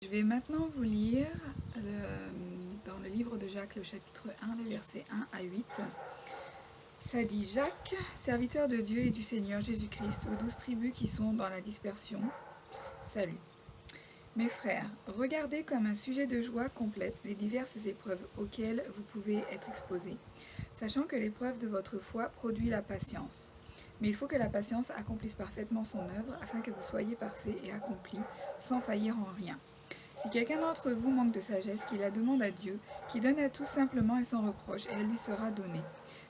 Je vais maintenant vous lire dans le livre de Jacques, le chapitre 1, les versets 1 à 8. Ça dit: Jacques, serviteur de Dieu et du Seigneur Jésus-Christ, aux 12 tribus qui sont dans la dispersion, salut. Mes frères, regardez comme un sujet de joie complète les diverses épreuves auxquelles vous pouvez être exposés, sachant que l'épreuve de votre foi produit la patience. Mais il faut que la patience accomplisse parfaitement son œuvre, afin que vous soyez parfaits et accomplis, sans faillir en rien. Si quelqu'un d'entre vous manque de sagesse, qu'il la demande à Dieu, qui donne à tous simplement et sans reproche, et elle lui sera donnée.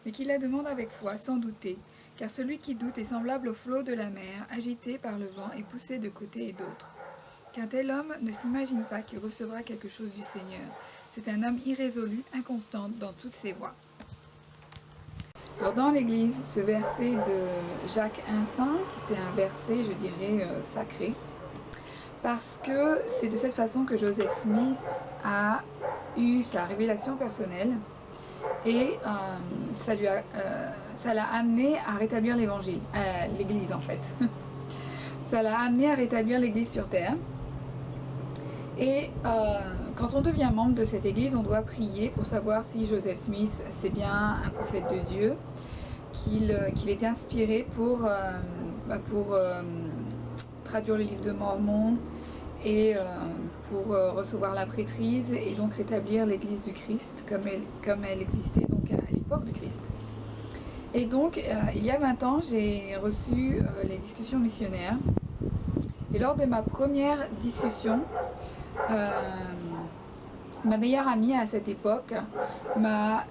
Mais qu'il la demande avec foi, sans douter, car celui qui doute est semblable au flot de la mer, agité par le vent et poussé de côté et d'autre. Qu'un tel homme ne s'imagine pas qu'il recevra quelque chose du Seigneur. C'est un homme irrésolu, inconstant dans toutes ses voies. Alors dans l'Église, ce verset de Jacques 1,5, c'est un verset, je dirais, sacré, parce que c'est de cette façon que Joseph Smith a eu sa révélation personnelle et ça l'a amené à rétablir l'évangile, l'Église en fait. Ça l'a amené à rétablir l'Église sur terre. Et quand on devient membre de cette Église, on doit prier pour savoir si Joseph Smith c'est bien un prophète de Dieu, qu'il était inspiré pour traduire le livre de Mormon et pour recevoir la prêtrise et donc rétablir l'Église du Christ comme elle existait donc à l'époque du Christ. Et donc il y a 20 ans, j'ai reçu les discussions missionnaires. Et lors de ma première discussion, ma meilleure amie à cette époque m'a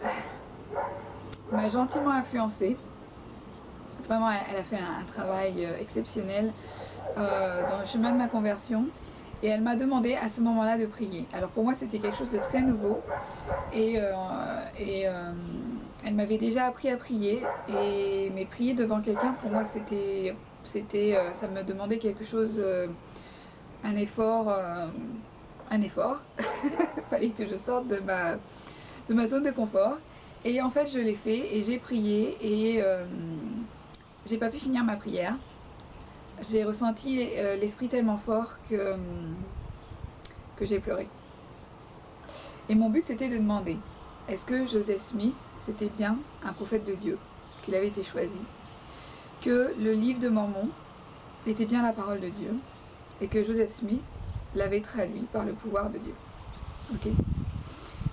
gentiment influencée. Vraiment, elle a fait un travail exceptionnel dans le chemin de ma conversion. Et elle m'a demandé à ce moment-là de prier. Alors pour moi, c'était quelque chose de très nouveau. Et elle m'avait déjà appris à prier. Mais prier devant quelqu'un, pour moi, ça me demandait quelque chose, un effort. Il fallait que je sorte de ma zone de confort. Et en fait, je l'ai fait et j'ai prié et j'ai pas pu finir ma prière. J'ai ressenti l'esprit tellement fort que j'ai pleuré. Et mon but, c'était de demander, est-ce que Joseph Smith, c'était bien un prophète de Dieu, qu'il avait été choisi, que le livre de Mormon était bien la parole de Dieu, et que Joseph Smith l'avait traduit par le pouvoir de Dieu. Okay.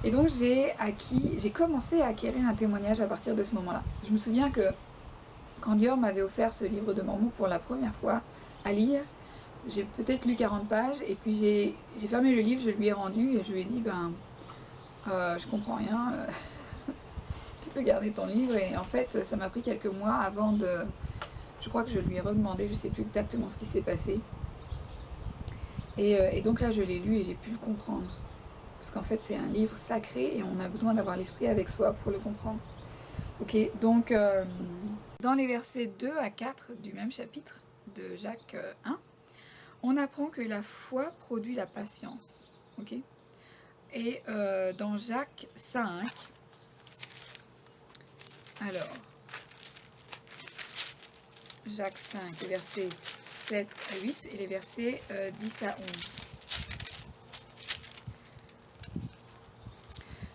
Et donc j'ai commencé à acquérir un témoignage à partir de ce moment-là. Je me souviens que quand Dior m'avait offert ce livre de Mormon pour la première fois à lire, j'ai peut-être lu 40 pages et puis j'ai fermé le livre, je lui ai rendu et je lui ai dit je comprends rien, tu peux garder ton livre. Et en fait ça m'a pris quelques mois avant je crois que je lui ai redemandé, je sais plus exactement ce qui s'est passé. Et donc là je l'ai lu et j'ai pu le comprendre. Parce qu'en fait c'est un livre sacré et on a besoin d'avoir l'esprit avec soi pour le comprendre. Ok, donc dans les versets 2 à 4 du même chapitre de Jacques 1, on apprend que la foi produit la patience. Ok. Et dans Jacques 5, alors, Jacques 5, les versets 7 à 8 et les versets 10 à 11.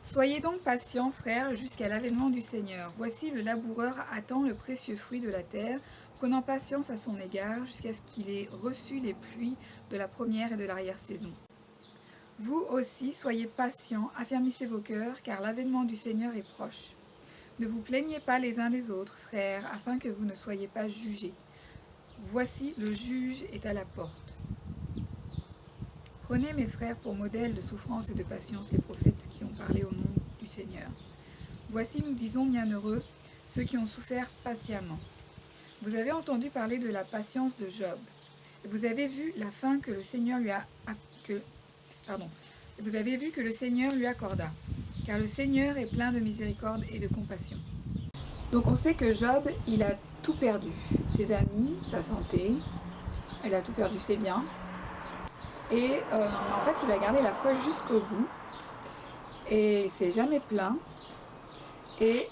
Soyez donc patients, frères, jusqu'à l'avènement du Seigneur. Voici le laboureur attend le précieux fruit de la terre, prenant patience à son égard, jusqu'à ce qu'il ait reçu les pluies de la première et de l'arrière-saison. Vous aussi, soyez patients, affermissez vos cœurs, car l'avènement du Seigneur est proche. Ne vous plaignez pas les uns des autres, frères, afin que vous ne soyez pas jugés. Voici, le juge est à la porte. Prenez, mes frères, pour modèle de souffrance et de patience les prophètes qui ont parlé au nom du Seigneur. Voici, nous disons, bienheureux ceux qui ont souffert patiemment. Vous avez entendu parler de la patience de Job. Vous avez vu la fin que le Seigneur vous avez vu que le Seigneur lui accorda, car le Seigneur est plein de miséricorde et de compassion. Donc on sait que Job, il a tout perdu. Ses amis, sa santé, il a tout perdu, ses biens. Et en fait, il a gardé la foi jusqu'au bout. Et il s'est jamais plaint. Et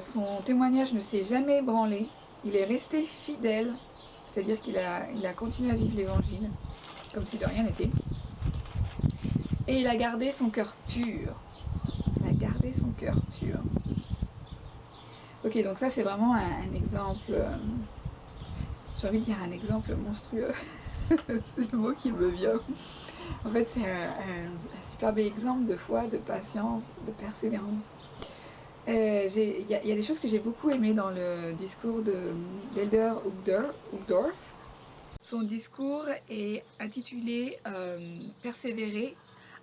son témoignage ne s'est jamais ébranlé. Il est resté fidèle. C'est-à-dire qu'il a continué à vivre l'évangile, comme si de rien n'était. Et il a gardé son cœur pur. Il a gardé son cœur pur. Ok, donc ça c'est vraiment un exemple, j'ai envie de dire un exemple monstrueux. C'est le mot qui me vient. En fait, c'est un super bel exemple de foi, de patience, de persévérance. Il y a des choses que j'ai beaucoup aimées dans le discours d'Elder Uchtdorf. Son discours est intitulé Persévérer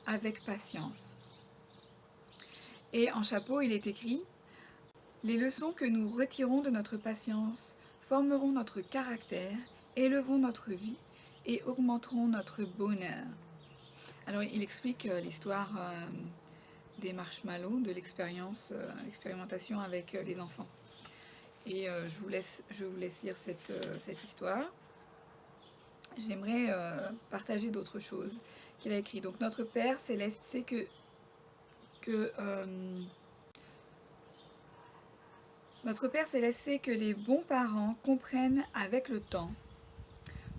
avec patience. Et en chapeau, il est écrit « Les leçons que nous retirons de notre patience formeront notre caractère, élèveront notre vie et augmenteront notre bonheur. » Alors, il explique l'histoire des marshmallows, de l'expérimentation avec les enfants. Et je vous laisse lire cette histoire. J'aimerais partager d'autres choses qu'il a écrit. Donc notre Père Céleste sait notre Père Céleste sait que les bons parents comprennent avec le temps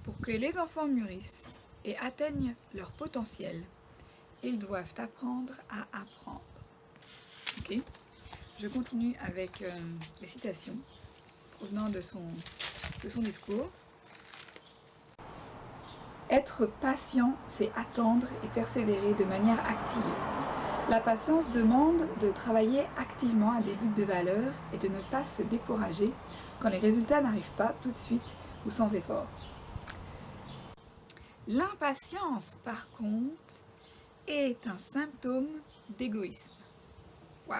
pour que les enfants mûrissent et atteignent leur potentiel. Ils doivent apprendre à apprendre. Ok. Je continue avec les citations provenant de son discours. Être patient, c'est attendre et persévérer de manière active. La patience demande de travailler activement à des buts de valeur et de ne pas se décourager quand les résultats n'arrivent pas tout de suite ou sans effort. L'impatience, par contre, est un symptôme d'égoïsme. Waouh!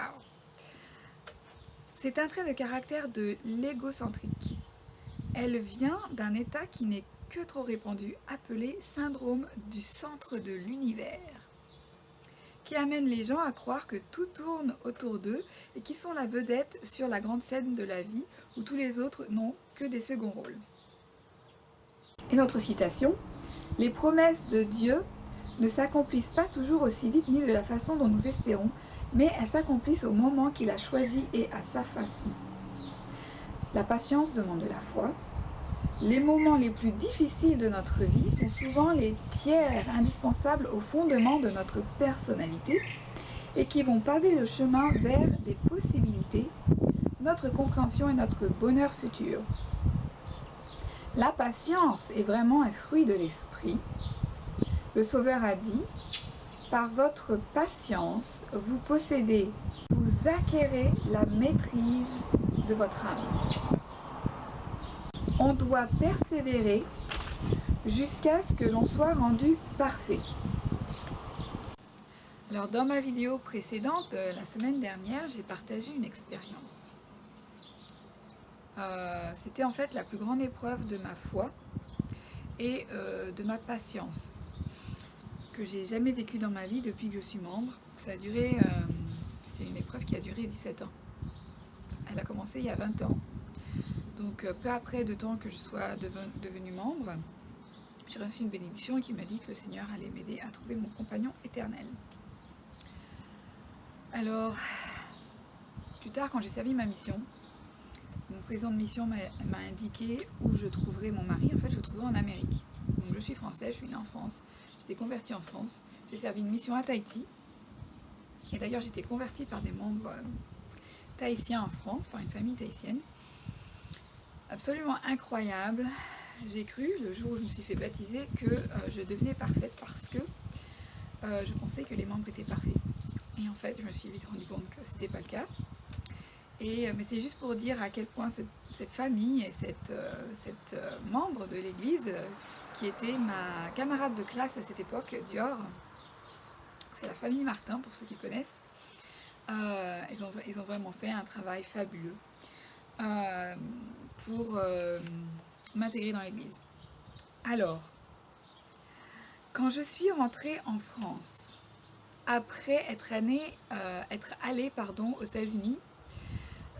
C'est un trait de caractère de l'égocentrique. Elle vient d'un état qui n'est que trop répandu, appelé syndrome du centre de l'univers, qui amène les gens à croire que tout tourne autour d'eux et qu'ils sont la vedette sur la grande scène de la vie où tous les autres n'ont que des seconds rôles. Une autre citation, « Les promesses de Dieu ne s'accomplissent pas toujours aussi vite ni de la façon dont nous espérons, mais elles s'accomplissent au moment qu'il a choisi et à sa façon. La patience demande de la foi. Les moments les plus difficiles de notre vie sont souvent les pierres indispensables au fondement de notre personnalité et qui vont paver le chemin vers des possibilités, notre compréhension et notre bonheur futur. La patience est vraiment un fruit de l'esprit. Le Sauveur a dit « Par votre patience, vous possédez, vous acquérez la maîtrise de votre âme. » On doit persévérer jusqu'à ce que l'on soit rendu parfait. Alors dans ma vidéo précédente, la semaine dernière, j'ai partagé une expérience. C'était en fait la plus grande épreuve de ma foi et de ma patience que j'ai jamais vécue dans ma vie depuis que je suis membre. Ça a duré, c'était une épreuve qui a duré 17 ans. Elle a commencé il y a 20 ans. Donc peu après de temps que je sois devenue membre, j'ai reçu une bénédiction qui m'a dit que le Seigneur allait m'aider à trouver mon compagnon éternel. Alors, plus tard quand j'ai servi ma mission, mon président de mission m'a indiqué où je trouverais mon mari. En fait, je le trouverais en Amérique. Donc je suis française, je suis née en France, j'étais convertie en France, j'ai servi une mission à Tahiti. Et d'ailleurs, j'étais convertie par des membres tahitiens en France, par une famille tahitienne. Absolument incroyable. J'ai cru, le jour où je me suis fait baptiser, que je devenais parfaite parce que je pensais que les membres étaient parfaits. Et en fait, je me suis vite rendu compte que c'était pas le cas. Mais c'est juste pour dire à quel point cette famille et cette membre de l'église, qui était ma camarade de classe à cette époque, Dior, c'est la famille Martin pour ceux qui connaissent, ils ont vraiment fait un travail fabuleux pour m'intégrer dans l'église. Alors, quand je suis rentrée en France, après être allée aux États-Unis,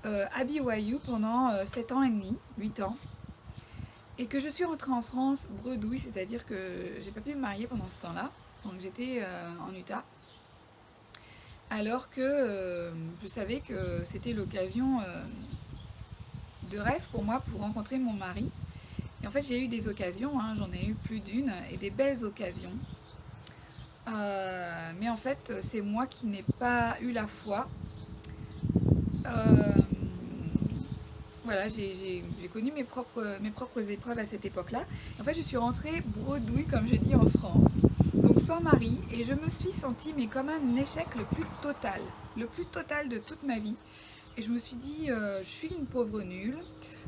à BYU pendant 7 ans et demi, 8 ans, et que je suis rentrée en France bredouille, c'est-à-dire que j'ai pas pu me marier pendant ce temps-là, donc j'étais en Utah, alors que je savais que c'était l'occasion de rêve pour moi pour rencontrer mon mari. Et en fait j'ai eu des occasions, j'en ai eu plus d'une, et des belles occasions, mais mais en fait c'est moi qui n'ai pas eu la foi. Voilà, j'ai connu mes propres épreuves à cette époque-là. En fait, je suis rentrée bredouille, comme je dis, en France, donc sans mari, et je me suis sentie mais comme un échec le plus total de toute ma vie. Et je me suis dit, je suis une pauvre nulle,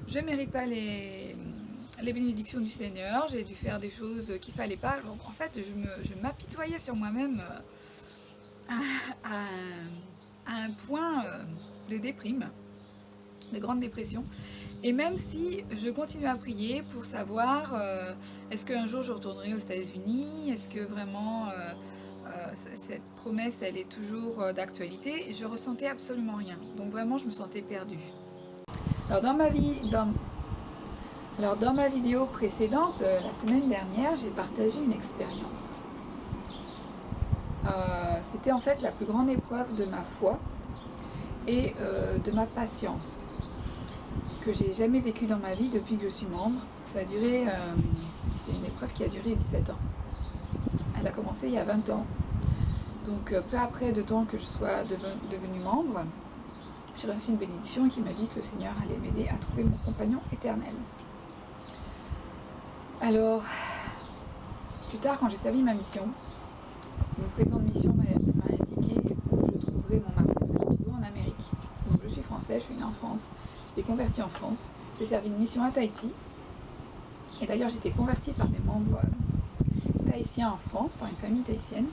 je ne mérite pas les bénédictions du Seigneur, j'ai dû faire des choses qu'il ne fallait pas. Donc, en fait, je m'apitoyais sur moi-même à, à un point de déprime, de grande dépression. Et même si je continue à prier pour savoir est-ce qu'un jour je retournerai aux États-Unis, est-ce que vraiment cette promesse elle est toujours d'actualité, je ressentais absolument rien. Donc vraiment je me sentais perdue. Alors dans ma vidéo précédente, la semaine dernière, j'ai partagé une expérience. C'était en fait la plus grande épreuve de ma foi et de ma patience que j'ai jamais vécu dans ma vie depuis que je suis membre. Ça a duré, c'était une épreuve qui a duré 17 ans. Elle a commencé il y a 20 ans. Donc peu après de temps que je sois devenue membre, j'ai reçu une bénédiction qui m'a dit que le Seigneur allait m'aider à trouver mon compagnon éternel. Alors, plus tard quand j'ai servi ma mission, mon président de mission m'a indiqué où je trouverais mon mari. Je l'ai trouvé en Amérique. Donc je suis française, je suis née en France. J'étais convertie en France, j'ai servi une mission à Tahiti, et d'ailleurs j'étais convertie par des membres tahitiens en France, par une famille tahitienne,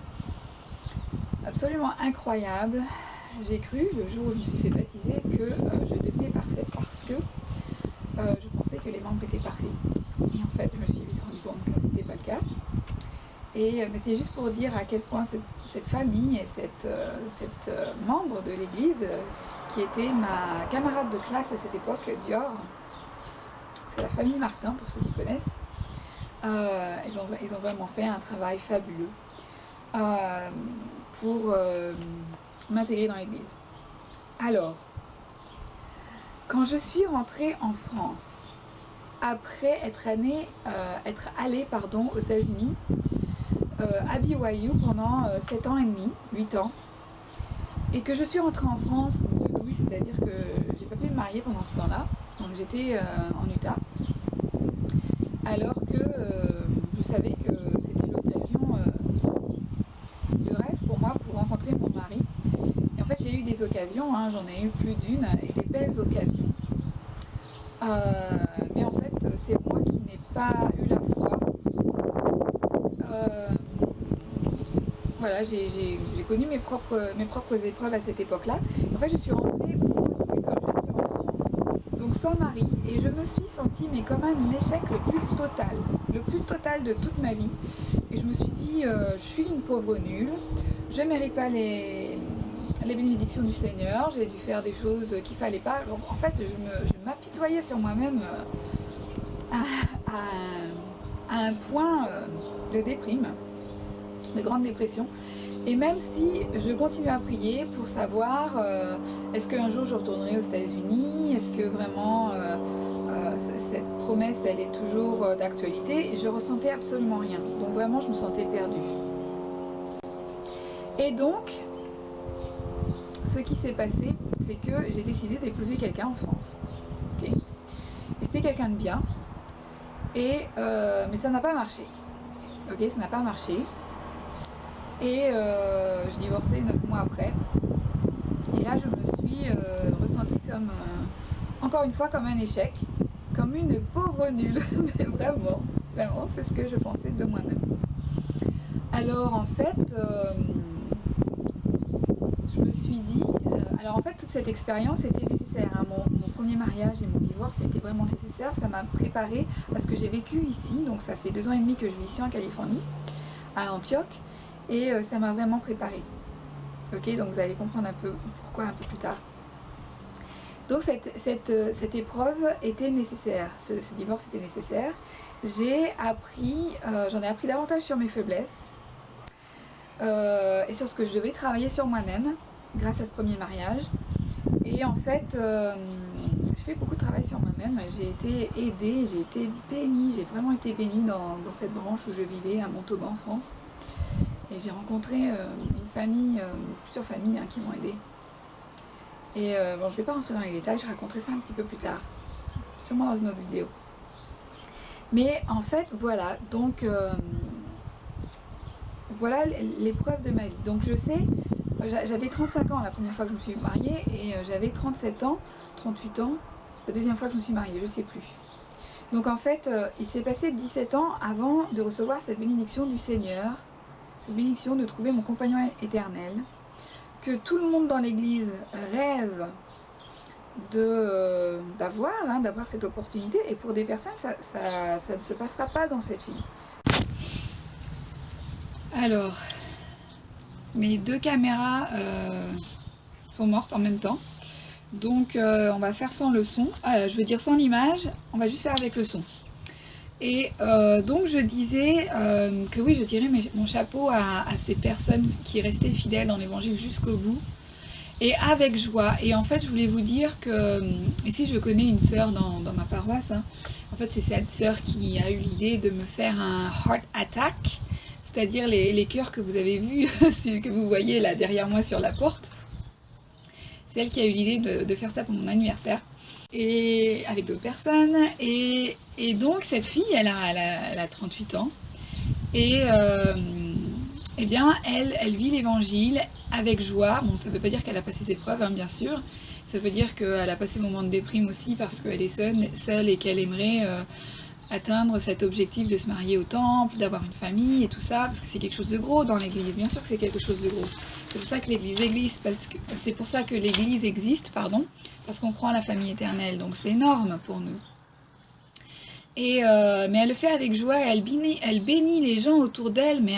absolument incroyable. J'ai cru, le jour où je me suis fait baptiser, que je devenais parfaite parce que je pensais que les membres étaient parfaits. Et en fait, je me suis vite rendu compte que ce n'était pas le cas. Mais c'est juste pour dire à quel point cette famille et cette membre de l'église, qui était ma camarade de classe à cette époque, Dior, c'est la famille Martin pour ceux qui connaissent, ils ont vraiment fait un travail fabuleux pour m'intégrer dans l'église. Alors, quand je suis rentrée en France, après être allée aux États-Unis, à BYU pendant 7 ans et demi, 8 ans, et que je suis rentrée en France bredouille, c'est-à-dire que j'ai pas pu me marier pendant ce temps-là, donc j'étais en Utah, alors que je savais que c'était l'occasion de rêve pour moi pour rencontrer mon mari. Et en fait j'ai eu des occasions, j'en ai eu plus d'une, et des belles occasions. Mais en fait c'est moi qui n'ai pas eu la foi. Voilà, j'ai connu mes propres épreuves à cette époque-là. En fait, je suis rentrée bredouille, comme je l'ai dit, en France, donc sans mari, et je me suis sentie mais comme un échec le plus total de toute ma vie. Et je me suis dit, je suis une pauvre nulle, je ne mérite pas les bénédictions du Seigneur, j'ai dû faire des choses qu'il ne fallait pas. Donc, en fait, je m'apitoyais sur moi-même à un point de déprime, de grande dépression. Et même si je continue à prier pour savoir est-ce qu'un jour je retournerai aux États-Unis, est-ce que vraiment cette promesse elle est toujours d'actualité, je ressentais absolument rien. Donc vraiment je me sentais perdue. Et donc ce qui s'est passé, c'est que j'ai décidé d'épouser quelqu'un en France. Okay, et c'était quelqu'un de bien. Mais ça n'a pas marché. Ok, ça n'a pas marché. Et je divorçais 9 mois après. Et là, je me suis ressentie comme, encore une fois, comme un échec, comme une pauvre nulle. Mais vraiment, c'est ce que je pensais de moi-même. Alors en fait, je me suis dit, alors en fait, toute cette expérience était nécessaire. Mon premier mariage et mon divorce, c'était vraiment nécessaire. Ça m'a préparée à ce que j'ai vécu ici. Donc ça fait 2 ans et demi que je vis ici en Californie, à Antioche. Et ça m'a vraiment préparée. Ok, donc vous allez comprendre un peu pourquoi un peu plus tard. Donc cette épreuve était nécessaire, ce divorce était nécessaire. J'en ai appris davantage sur mes faiblesses et sur ce que je devais travailler sur moi-même grâce à ce premier mariage. Et en fait, j'ai fait beaucoup de travail sur moi-même. J'ai été aidée, j'ai été bénie, j'ai vraiment été bénie dans cette branche où je vivais à Montauban en France. et j'ai rencontré une famille, plusieurs familles qui m'ont aidée. Et bon, je vais pas rentrer dans les détails, je raconterai ça un petit peu plus tard, sûrement dans une autre vidéo. Mais en fait, voilà, donc voilà l'épreuve de ma vie. Donc je sais, j'avais 35 ans la première fois que je me suis mariée et j'avais 37 ans, 38 ans, la deuxième fois que je me suis mariée, je sais plus. Donc en fait, il s'est passé 17 ans avant de recevoir cette bénédiction du Seigneur, cette bénédiction de trouver mon compagnon éternel, que tout le monde dans l'église rêve d'avoir cette opportunité, et pour des personnes, ça ne se passera pas dans cette vie. Alors, mes deux caméras sont mortes en même temps, donc on va faire sans le son, je veux dire sans l'image, on va juste faire avec le son. Et donc je disais que oui, je tirais mon chapeau à ces personnes qui restaient fidèles dans l'évangile jusqu'au bout, et avec joie. Et en fait, je voulais vous dire que, ici je connais une sœur dans ma paroisse, en fait c'est cette sœur qui a eu l'idée de me faire un heart attack, c'est-à-dire les cœurs que vous avez vus, que vous voyez là derrière moi sur la porte. C'est elle qui a eu l'idée de faire ça pour mon anniversaire, et avec d'autres personnes. Et donc cette fille, elle a 38 ans, et eh bien, elle vit l'évangile avec joie. Bon, ça ne veut pas dire qu'elle a passé ses épreuves, bien sûr. Ça veut dire qu'elle a passé un moment de déprime aussi parce qu'elle est seule et qu'elle aimerait atteindre cet objectif de se marier au temple, d'avoir une famille et tout ça, parce que c'est quelque chose de gros dans l'église. Bien sûr que c'est quelque chose de gros. C'est pour ça que l'église existe, parce qu'on croit en la famille éternelle. Donc c'est énorme pour nous. Et mais elle le fait avec joie, et elle bénit les gens autour d'elle, mais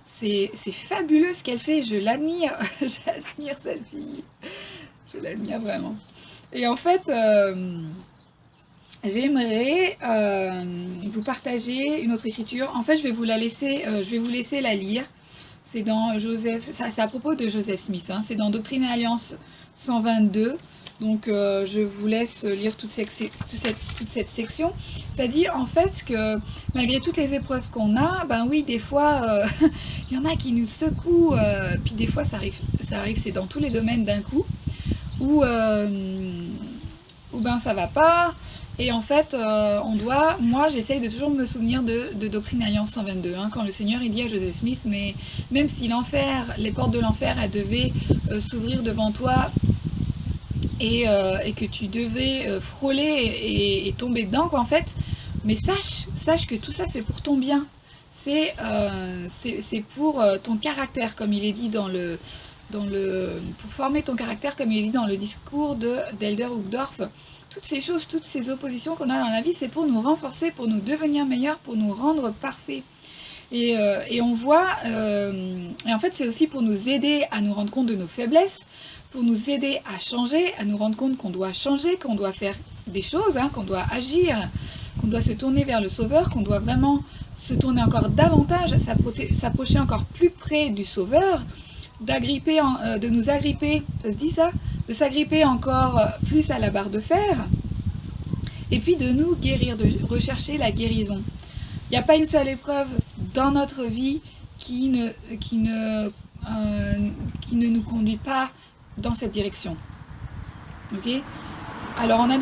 c'est fabuleux ce qu'elle fait, je l'admire, j'admire cette fille, je l'admire vraiment. Et en fait, j'aimerais vous partager une autre écriture. En fait, je vais vous laisser la lire. C'est dans Joseph, c'est à propos de Joseph Smith, c'est dans Doctrine et Alliance 122. Donc je vous laisse lire toute cette section. Ça dit en fait que malgré toutes les épreuves qu'on a, ben oui, des fois, il y en a qui nous secouent, puis des fois ça arrive, c'est dans tous les domaines d'un coup, où ben ça va pas. Et en fait, moi j'essaye de toujours me souvenir de Doctrine et Alliance 122, quand le Seigneur il dit à Joseph Smith, mais même si les portes de l'enfer, elles devaient s'ouvrir devant toi, et que tu devais frôler et tomber dedans, quoi, en fait, mais sache que tout ça c'est pour ton bien, c'est pour ton caractère, comme il est dit pour former ton caractère, comme il est dit dans le discours d'Elder Uchtdorf. Toutes ces choses, toutes ces oppositions qu'on a dans la vie, c'est pour nous renforcer, pour nous devenir meilleurs, pour nous rendre parfaits. Et on voit, et en fait c'est aussi pour nous aider à nous rendre compte de nos faiblesses, pour nous aider à changer, à nous rendre compte qu'on doit changer, qu'on doit faire des choses, qu'on doit agir, qu'on doit se tourner vers le Sauveur, qu'on doit vraiment se tourner encore davantage, s'approcher encore plus près du Sauveur, de nous agripper, ça se dit ça, de s'agripper encore plus à la barre de fer, et puis de nous guérir, de rechercher la guérison. Il n'y a pas une seule épreuve dans notre vie qui ne nous conduit pas dans cette direction. Ok ? Alors on a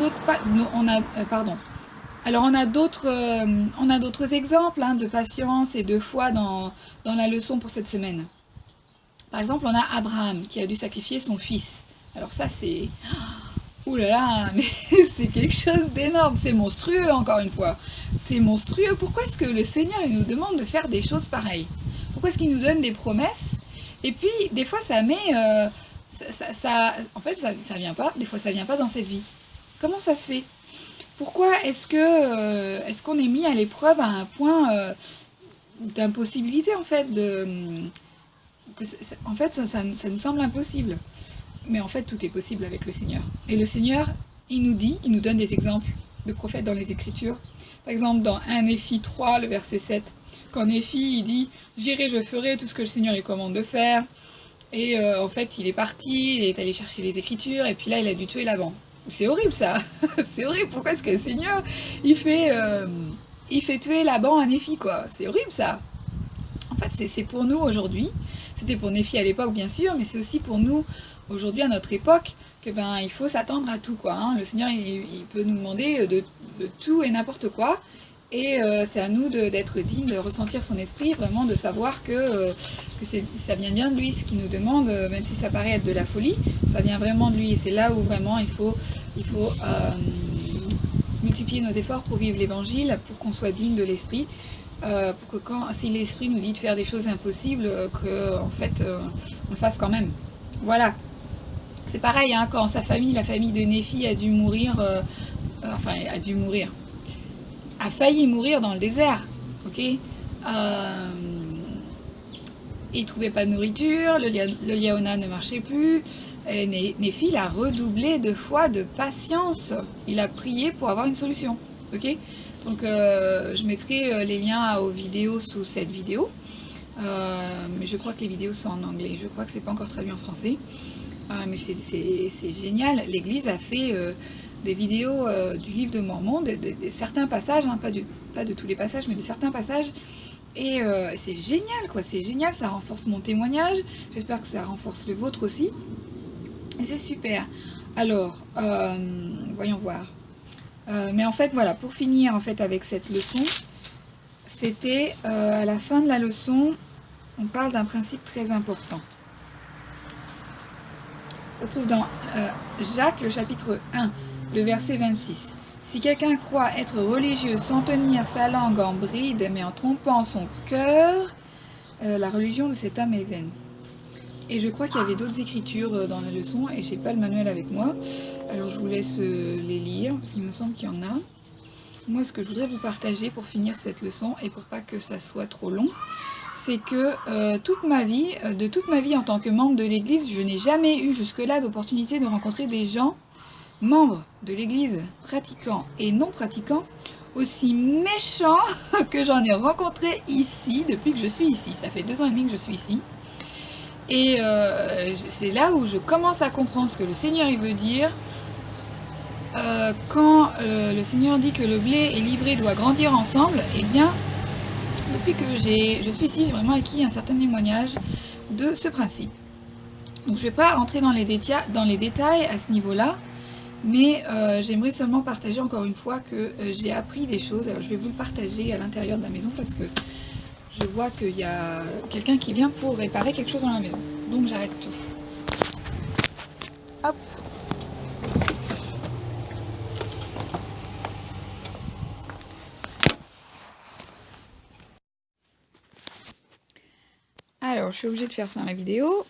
d'autres exemples de patience et de foi dans la leçon pour cette semaine. Par exemple, on a Abraham qui a dû sacrifier son fils. Alors ça c'est... Ouh là là, mais c'est quelque chose d'énorme, c'est monstrueux encore une fois. C'est monstrueux. Pourquoi est-ce que le Seigneur il nous demande de faire des choses pareilles ? Pourquoi est-ce qu'il nous donne des promesses ? Et puis des fois ça met... en fait ça vient pas, des fois ça vient pas dans cette vie. Comment ça se fait ? Pourquoi est-ce qu'on est mis à l'épreuve à un point d'impossibilité en fait en fait ça nous semble impossible. Mais en fait tout est possible avec le Seigneur. Et le Seigneur il nous donne des exemples de prophètes dans les Écritures. Par exemple dans 1 Néphi 3 le verset 7, quand Néphi il dit « J'irai, je ferai tout ce que le Seigneur lui commande de faire ». Et en fait, il est parti, il est allé chercher les Écritures, et puis là, il a dû tuer Laban. C'est horrible, ça. C'est horrible. Pourquoi est-ce que le Seigneur, il fait tuer Laban à Néphi, quoi ? C'est horrible, ça. En fait, c'est pour nous aujourd'hui. C'était pour Nephi à l'époque, bien sûr, mais c'est aussi pour nous aujourd'hui, à notre époque, que ben il faut s'attendre à tout, quoi. Hein. Le Seigneur, il peut nous demander de tout et n'importe quoi. Et c'est à nous d'être dignes, de ressentir son esprit, vraiment de savoir que ça vient bien de lui, ce qu'il nous demande, même si ça paraît être de la folie, ça vient vraiment de lui. Et c'est là où vraiment il faut multiplier nos efforts pour vivre l'évangile, pour qu'on soit digne de l'esprit. Pour que si l'esprit nous dit de faire des choses impossibles, en fait, on le fasse quand même. Voilà. C'est pareil, hein, quand la famille de Néphi a dû mourir, a failli mourir dans le désert, ok. Il ne trouvait pas de nourriture, le liaona ne marchait plus, et Néphi a redoublé de foi, de patience. Il a prié pour avoir une solution, ok. Donc je mettrai les liens aux vidéos sous cette vidéo. Mais je crois que les vidéos sont en anglais. Je crois que c'est pas encore traduit en français. Mais c'est génial. L'Église a fait des vidéos du livre de Mormon, de certains passages, hein, pas de tous les passages, mais de certains passages. Et c'est génial, quoi. C'est génial. Ça renforce mon témoignage. J'espère que ça renforce le vôtre aussi. Et c'est super. Alors, voyons voir. Mais en fait, voilà, pour finir en fait avec cette leçon, c'était à la fin de la leçon, on parle d'un principe très important. Ça se trouve dans Jacques, le chapitre 1, le verset 26. Si quelqu'un croit être religieux sans tenir sa langue en bride, mais en trompant son cœur, la religion de cet homme est vaine. Et je crois qu'il y avait d'autres écritures dans la leçon, et j'ai pas le manuel avec moi. Alors je vous laisse les lire, parce qu'il me semble qu'il y en a. Moi, ce que je voudrais vous partager pour finir cette leçon, et pour pas que ça soit trop long, c'est que de toute ma vie en tant que membre de l'Église, je n'ai jamais eu jusque-là d'opportunité de rencontrer des gens, membres de l'Église, pratiquants et non pratiquants, aussi méchants que j'en ai rencontré ici, depuis que je suis ici. Ça fait 2 ans et demi que je suis ici. Et c'est là où je commence à comprendre ce que le Seigneur il veut dire. Quand le Seigneur dit que le blé et l'ivraie doivent grandir ensemble, eh bien, depuis que je suis ici, j'ai vraiment acquis un certain témoignage de ce principe. Donc je ne vais pas rentrer dans les détails à ce niveau-là, mais j'aimerais seulement partager encore une fois que j'ai appris des choses. Alors je vais vous le partager à l'intérieur de la maison parce que je vois qu'il y a quelqu'un qui vient pour réparer quelque chose dans la maison. Donc j'arrête tout. Hop. Alors je suis obligée de faire ça dans la vidéo.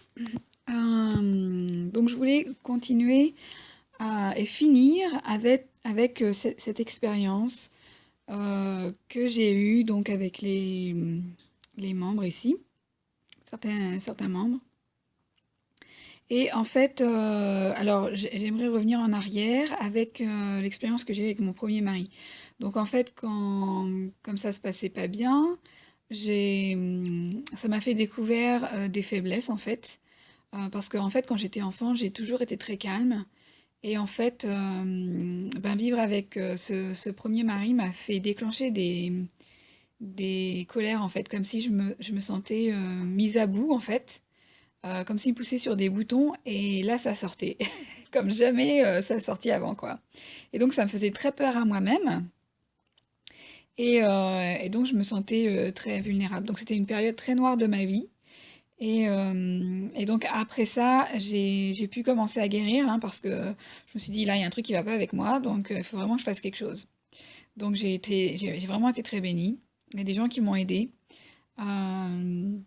Donc je voulais continuer et finir avec cette expérience que j'ai eue donc avec les membres ici, certains membres. Et en fait, alors j'aimerais revenir en arrière avec l'expérience que j'ai eue avec mon premier mari. Donc en fait, comme ça se passait pas bien, ça m'a fait découvrir des faiblesses en fait. Parce que en fait, quand j'étais enfant, j'ai toujours été très calme. Et en fait, vivre avec ce premier mari m'a fait déclencher des colères, en fait, comme si je me sentais mise à bout, en fait, comme s'il poussait sur des boutons, et là, ça sortait, comme jamais ça sortit avant, quoi. Et donc, ça me faisait très peur à moi-même, et donc, je me sentais très vulnérable. Donc, c'était une période très noire de ma vie. Et donc après ça, j'ai pu commencer à guérir, hein, parce que je me suis dit, là, il y a un truc qui va pas avec moi, donc il faut vraiment que je fasse quelque chose. Donc j'ai vraiment été très bénie. Il y a des gens qui m'ont aidée. Euh,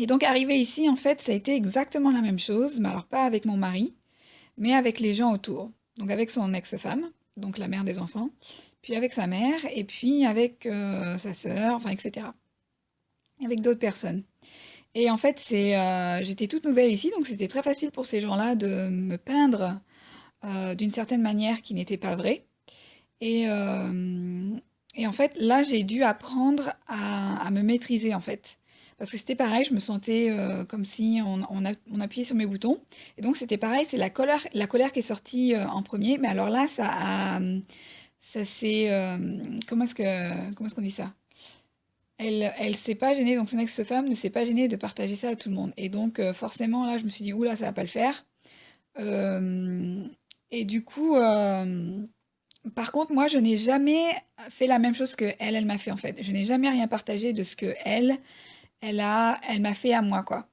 et donc arrivé ici, en fait, ça a été exactement la même chose, mais alors pas avec mon mari, mais avec les gens autour. Donc avec son ex-femme, donc la mère des enfants, puis avec sa mère, et puis avec sa sœur, enfin, etc. Et avec d'autres personnes. Et en fait, j'étais toute nouvelle ici, donc c'était très facile pour ces gens-là de me peindre d'une certaine manière qui n'était pas vraie. Et, euh, et en fait, là, j'ai dû apprendre à me maîtriser, en fait. Parce que c'était pareil, je me sentais comme si on appuyait sur mes boutons. Et donc, c'était pareil, c'est la colère qui est sortie en premier. Mais alors là, ça s'est... comment est-ce qu'on dit ça? elle s'est pas gênée, donc son ex-femme ne s'est pas gênée de partager ça à tout le monde. Et donc, forcément, là, je me suis dit, oula, ça va pas le faire. Euh, et du coup, par contre, moi, je n'ai jamais fait la même chose que elle m'a fait en fait. Je n'ai jamais rien partagé de ce que elle m'a fait à moi, quoi.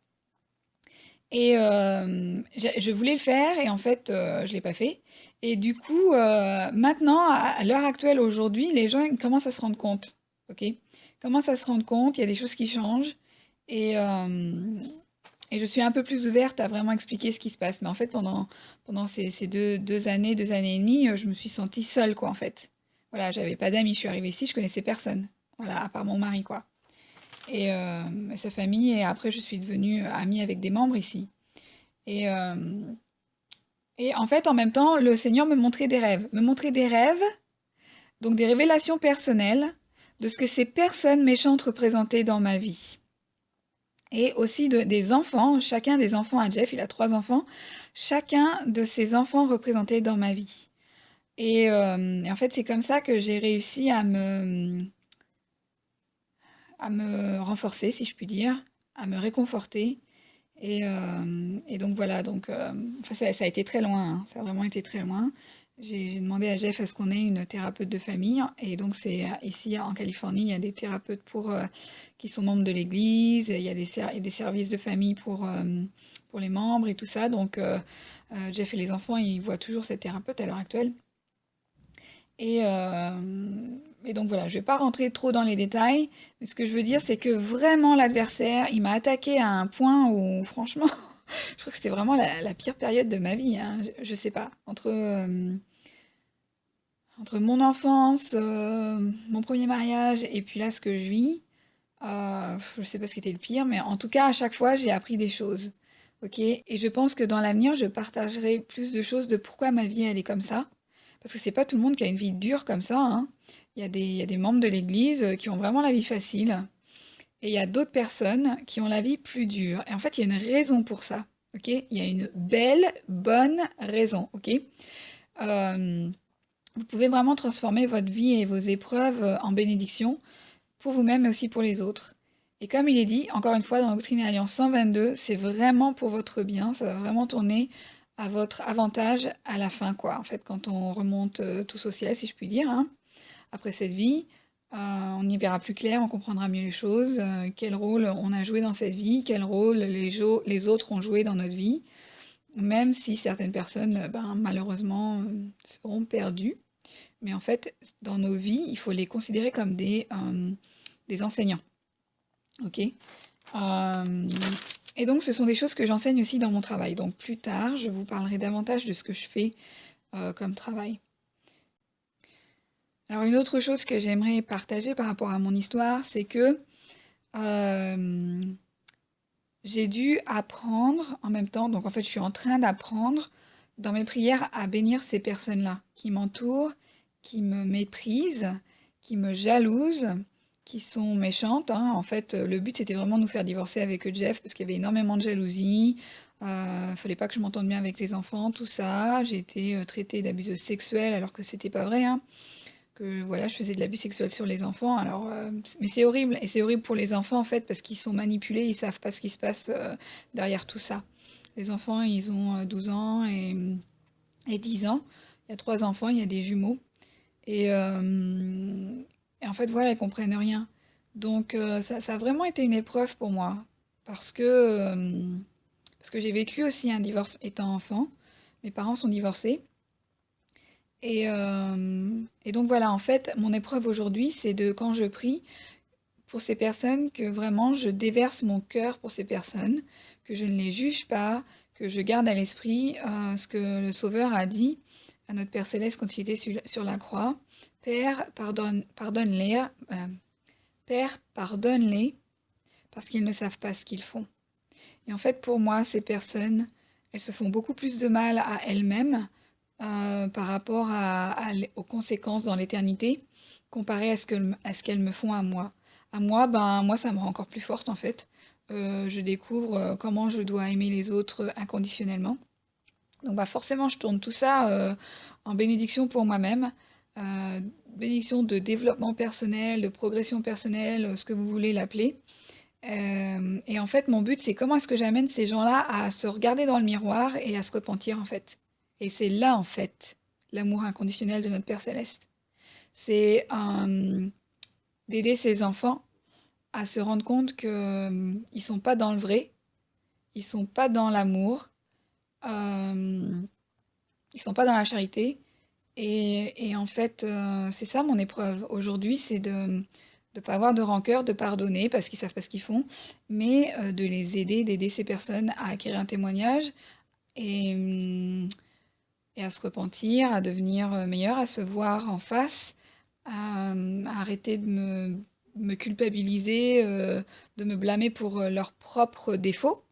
Et je voulais le faire et en fait, je l'ai pas fait. Et du coup, maintenant, à l'heure actuelle, aujourd'hui, les gens ils commencent à se rendre compte, ok? Ils commencent à se rendre compte, il y a des choses qui changent et, et je suis un peu plus ouverte à vraiment expliquer ce qui se passe. Mais en fait, pendant ces deux années et demie, je me suis sentie seule, quoi, en fait. Voilà, j'avais pas d'amis, je suis arrivée ici, je connaissais personne. Voilà, à part mon mari, quoi. Et sa famille, et après, je suis devenue amie avec des membres ici. Et, euh, et en fait, en même temps, le Seigneur me montrait des rêves, donc des révélations personnelles de ce que ces personnes méchantes représentaient dans ma vie. Et aussi des enfants, chacun des enfants à Jeff, il a 3 enfants, chacun de ces enfants représentait dans ma vie. Et en fait, c'est comme ça que j'ai réussi à me renforcer, si je puis dire, à me réconforter. Et donc voilà, donc enfin, ça a été très loin, hein, ça a vraiment été très loin. J'ai demandé à Jeff à ce qu'on ait une thérapeute de famille, et donc c'est ici en Californie, il y a des thérapeutes qui sont membres de l'église, il y a des services de famille pour les membres et tout ça. Donc Jeff et les enfants, ils voient toujours cette thérapeute à l'heure actuelle. Et, et donc voilà, je vais pas rentrer trop dans les détails, mais ce que je veux dire, c'est que vraiment l'adversaire, il m'a attaqué à un point où, franchement, je crois que c'était vraiment la pire période de ma vie, hein. Je sais pas, entre mon enfance, mon premier mariage, et puis là, ce que je vis, je sais pas ce qui était le pire, mais en tout cas, à chaque fois, j'ai appris des choses. Ok? Et je pense que dans l'avenir, je partagerai plus de choses de pourquoi ma vie, elle est comme ça. Parce que c'est pas tout le monde qui a une vie dure comme ça, hein. Il y a des membres de l'Église qui ont vraiment la vie facile. Et il y a d'autres personnes qui ont la vie plus dure. Et en fait, il y a une raison pour ça. Ok? Il y a une belle, bonne raison. Ok? Euh, vous pouvez vraiment transformer votre vie et vos épreuves en bénédiction pour vous-même, mais aussi pour les autres. Et comme il est dit, encore une fois, dans la Doctrine et Alliance 122, c'est vraiment pour votre bien, ça va vraiment tourner à votre avantage à la fin, quoi. En fait, quand on remonte tous au ciel, si je puis dire, hein, après cette vie, on y verra plus clair, on comprendra mieux les choses, quel rôle on a joué dans cette vie, quel rôle les autres ont joué dans notre vie, même si certaines personnes, ben, malheureusement, seront perdues. Mais en fait, dans nos vies, il faut les considérer comme des enseignants. Ok. Et donc, ce sont des choses que j'enseigne aussi dans mon travail. Donc, plus tard, je vous parlerai davantage de ce que je fais comme travail. Alors, une autre chose que j'aimerais partager par rapport à mon histoire, c'est que euh, j'ai dû apprendre en même temps, donc en fait, je suis en train d'apprendre dans mes prières à bénir ces personnes-là qui m'entourent, qui me méprisent, qui me jalousent, qui sont méchantes, hein. En fait, le but, c'était vraiment de nous faire divorcer avec Jeff parce qu'il y avait énormément de jalousie. Fallait pas que je m'entende bien avec les enfants, tout ça. J'ai été traitée d'abuseuse sexuelle alors que c'était pas vrai, hein, que voilà, je faisais de l'abus sexuel sur les enfants. Alors, mais c'est horrible, et c'est horrible pour les enfants en fait, parce qu'ils sont manipulés, ils savent pas ce qui se passe derrière tout ça. Les enfants, ils ont 12 ans et 10 ans. Il y a 3 enfants, il y a des jumeaux. Et, en fait, voilà, ils comprennent rien. Donc, ça a vraiment été une épreuve pour moi, parce que, parce que j'ai vécu aussi un divorce étant enfant. Mes parents sont divorcés. Et donc voilà, en fait, mon épreuve aujourd'hui, c'est de quand je prie pour ces personnes, que vraiment je déverse mon cœur pour ces personnes, que je ne les juge pas, que je garde à l'esprit ce que le Sauveur a dit à notre Père Céleste quand il était sur la croix. Père, pardonne-les, Père, pardonne-les, parce qu'ils ne savent pas ce qu'ils font. Et en fait, pour moi, ces personnes, elles se font beaucoup plus de mal à elles-mêmes par rapport aux conséquences dans l'éternité, comparé à ce qu'elles me font à moi. À moi, ben, moi, ça me rend encore plus forte en fait. Je découvre comment je dois aimer les autres inconditionnellement. Donc bah, forcément, je tourne tout ça en bénédiction pour moi-même. bénédiction de développement personnel, de progression personnelle, ce que vous voulez l'appeler. Et en fait, mon but, c'est comment est-ce que j'amène ces gens-là à se regarder dans le miroir et à se repentir, en fait. Et c'est là, en fait, l'amour inconditionnel de notre Père Céleste. C'est d'aider ces enfants à se rendre compte que ils sont pas dans le vrai, ils sont pas dans l'amour, euh, ils sont pas dans la charité. Et en fait, c'est ça mon épreuve aujourd'hui, c'est de ne pas avoir de rancœur, de pardonner parce qu'ils savent pas ce qu'ils font, mais de les aider, d'aider ces personnes à acquérir un témoignage et, et à se repentir, à devenir meilleur, à se voir en face, à arrêter de me culpabiliser, de me blâmer pour leurs propres défauts,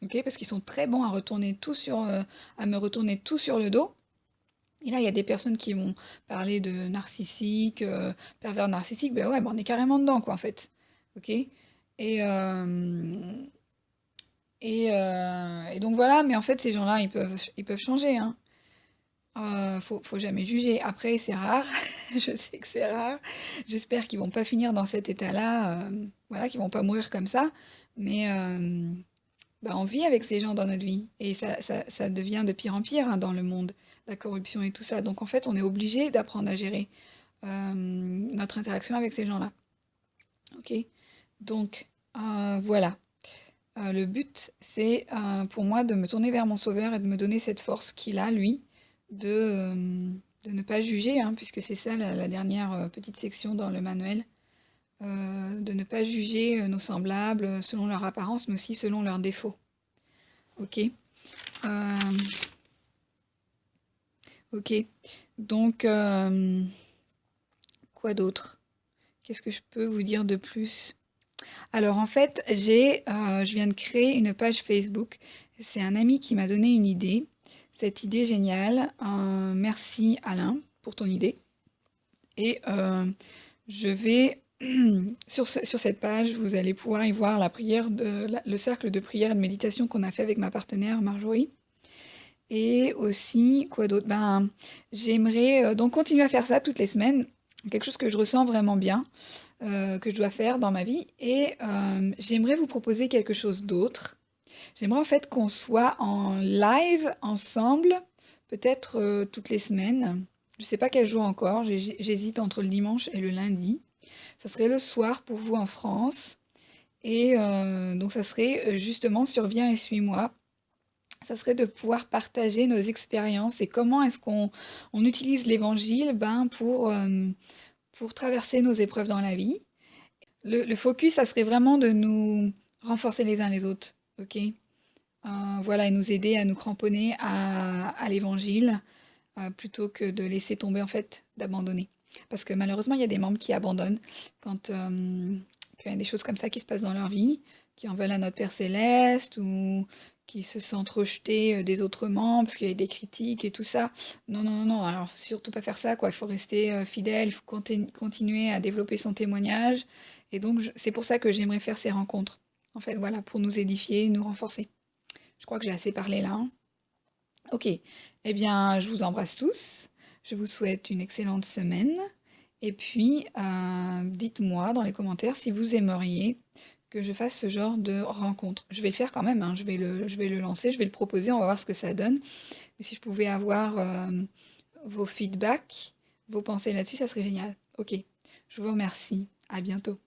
ok? Parce qu'ils sont très bons à me retourner tout sur le dos. Et là, il y a des personnes qui vont parler de narcissique, pervers narcissique, ben ouais, ben on est carrément dedans, quoi, en fait. Ok? Et donc voilà, mais en fait, ces gens-là, ils peuvent changer, hein. Faut jamais juger. Après, c'est rare, je sais que c'est rare. J'espère qu'ils vont pas finir dans cet état-là, voilà, qu'ils vont pas mourir comme ça. Mais bah, on vit avec ces gens dans notre vie. Et ça devient de pire en pire hein, dans le monde, la corruption et tout ça. Donc en fait, on est obligé d'apprendre à gérer notre interaction avec ces gens-là. Ok? Donc voilà. Le but, c'est pour moi de me tourner vers mon sauveur et de me donner cette force qu'il a, lui, de ne pas juger, hein, puisque c'est ça la dernière petite section dans le manuel, de ne pas juger nos semblables selon leur apparence, mais aussi selon leurs défauts. Ok? Euh, ok. Donc, quoi d'autre? Qu'est-ce que je peux vous dire de plus? Alors en fait, je viens de créer une page Facebook. C'est un ami qui m'a donné une idée. Cette idée géniale. Merci Alain pour ton idée. Et je vais sur cette page, vous allez pouvoir y voir le cercle de prière et de méditation qu'on a fait avec ma partenaire Marjorie. Et aussi, quoi d'autre? Ben, j'aimerais donc continuer à faire ça toutes les semaines. Quelque chose que je ressens vraiment bien, que je dois faire dans ma vie. Et j'aimerais vous proposer quelque chose d'autre. J'aimerais en fait qu'on soit en live ensemble, peut-être toutes les semaines. Je ne sais pas quel jour encore, j'hésite entre le dimanche et le lundi. Ça serait le soir pour vous en France. Et donc ça serait justement sur Viens et suis-moi. Ça serait de pouvoir partager nos expériences et comment est-ce qu'on utilise l'évangile pour traverser nos épreuves dans la vie. Le focus, ça serait vraiment de nous renforcer les uns les autres, ok? Voilà, et nous aider à nous cramponner à l'évangile plutôt que de laisser tomber, en fait, d'abandonner. Parce que malheureusement, il y a des membres qui abandonnent quand il y a des choses comme ça qui se passent dans leur vie, qui en veulent à notre Père Céleste ou qui se sentent rejetés des autres membres parce qu'il y a des critiques et tout ça. Non, non, non, non, alors surtout pas faire ça, quoi. Il faut rester fidèle, il faut continuer à développer son témoignage. Et donc, c'est pour ça que j'aimerais faire ces rencontres. En fait, voilà, pour nous édifier, nous renforcer. Je crois que j'ai assez parlé là, hein. Ok, eh bien, je vous embrasse tous. Je vous souhaite une excellente semaine. Et puis, dites-moi dans les commentaires si vous aimeriez que je fasse ce genre de rencontre. Je vais le faire quand même, hein. Je vais le lancer, je vais le proposer, on va voir ce que ça donne. Mais si je pouvais avoir vos feedbacks, vos pensées là-dessus, ça serait génial. Ok, je vous remercie. À bientôt.